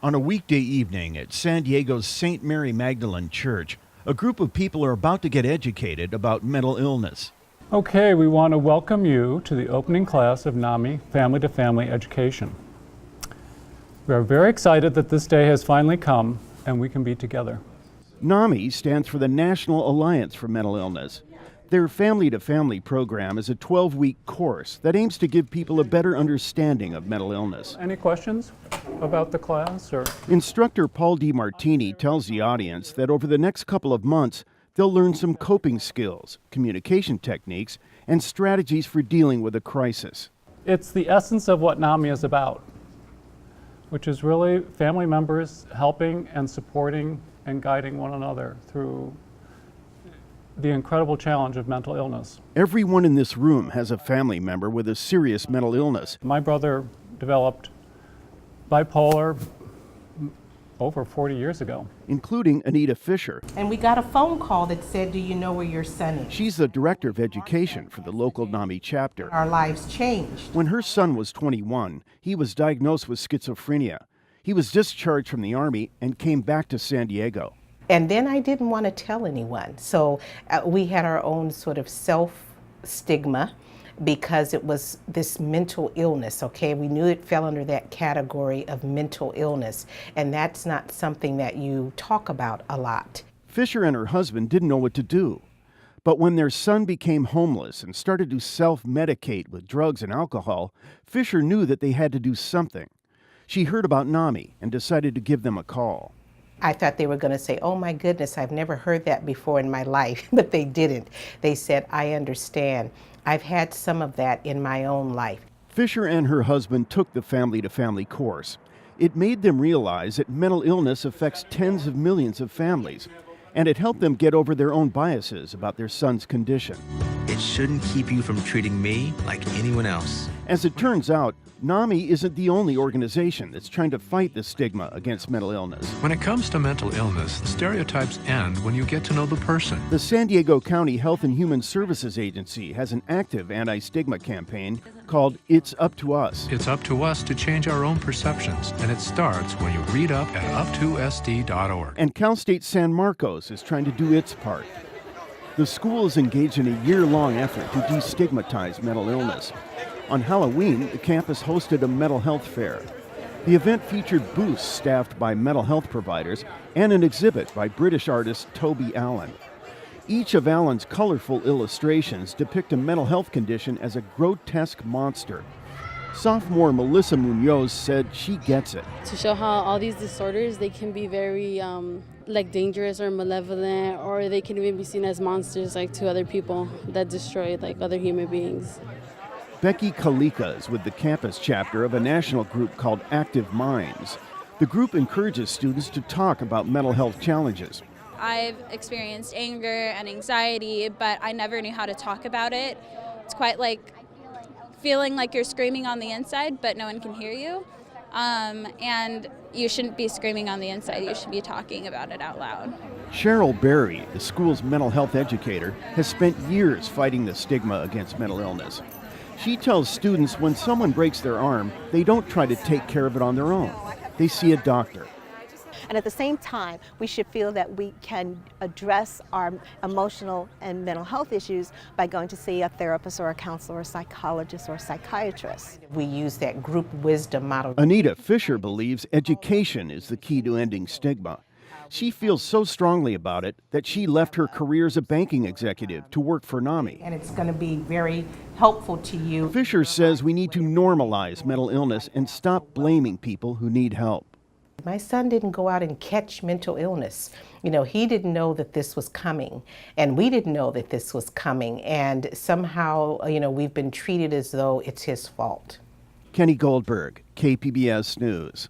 On a weekday evening at San Diego's St. Mary Magdalene Church, a group of people are about to get educated about mental illness. Okay, we want to welcome you to the opening class of NAMI Family to Family Education. We are very excited that this day has finally come and we can be together. NAMI stands for the National Alliance for Mental Illness. Their Family to Family program is a 12-week course that aims to give people a better understanding of mental illness. Any questions about the class? Instructor Paul DiMartini tells the audience that over the next couple of months, they'll learn some coping skills, communication techniques, and strategies for dealing with a crisis. It's the essence of what NAMI is about, which is really family members helping and supporting and guiding one another through the incredible challenge of mental illness. Everyone in this room has a family member with a serious mental illness. My brother developed bipolar over 40 years ago. Including Anita Fisher. And we got a phone call that said, "Do you know where your son is?" She's the director of education for the local NAMI chapter. Our lives changed. When her son was 21, he was diagnosed with schizophrenia. He was discharged from the Army and came back to San Diego. And then I didn't want to tell anyone. So we had our own sort of self-stigma because it was this mental illness, okay? We knew it fell under that category of mental illness, and that's not something that you talk about a lot. Fisher and her husband didn't know what to do. But when their son became homeless and started to self-medicate with drugs and alcohol, Fisher knew that they had to do something. She heard about NAMI and decided to give them a call. I thought they were going to say, "Oh my goodness, I've never heard that before in my life," but they didn't. They said, "I understand. I've had some of that in my own life." Fisher and her husband took the Family to Family course. It made them realize that mental illness affects tens of millions of families, and it helped them get over their own biases about their son's condition. It shouldn't keep you from treating me like anyone else. As it turns out, NAMI isn't the only organization that's trying to fight the stigma against mental illness. When it comes to mental illness, the stereotypes end when you get to know the person. The San Diego County Health and Human Services Agency has an active anti-stigma campaign called It's Up to Us. It's up to us to change our own perceptions, and it starts when you read up at up2sd.org. And Cal State San Marcos is trying to do its part. The school is engaged in a year-long effort to destigmatize mental illness. On Halloween, the campus hosted a mental health fair. The event featured booths staffed by mental health providers and an exhibit by British artist Toby Allen. Each of Allen's colorful illustrations depict a mental health condition as a grotesque monster. Sophomore Melissa Munoz said she gets it. To show how all these disorders, they can be very dangerous or malevolent, or they can even be seen as monsters to other people that destroy other human beings. Becky Kalika is with the campus chapter of a national group called Active Minds. The group encourages students to talk about mental health challenges. I've experienced anger and anxiety, but I never knew how to talk about it. It's quite like feeling like you're screaming on the inside, but no one can hear you. And you shouldn't be screaming on the inside, you should be talking about it out loud. Cheryl Berry, the school's mental health educator, has spent years fighting the stigma against mental illness. She tells students when someone breaks their arm, they don't try to take care of it on their own. They see a doctor. And at the same time, we should feel that we can address our emotional and mental health issues by going to see a therapist or a counselor or a psychologist or a psychiatrist. We use that group wisdom model. Anita Fisher believes education is the key to ending stigma. She feels so strongly about it that she left her career as a banking executive to work for NAMI. And it's going to be very helpful to you. Fisher says we need to normalize mental illness and stop blaming people who need help. My son didn't go out and catch mental illness. He didn't know that this was coming, and we didn't know that this was coming. And somehow, we've been treated as though it's his fault. Kenny Goldberg, KPBS News.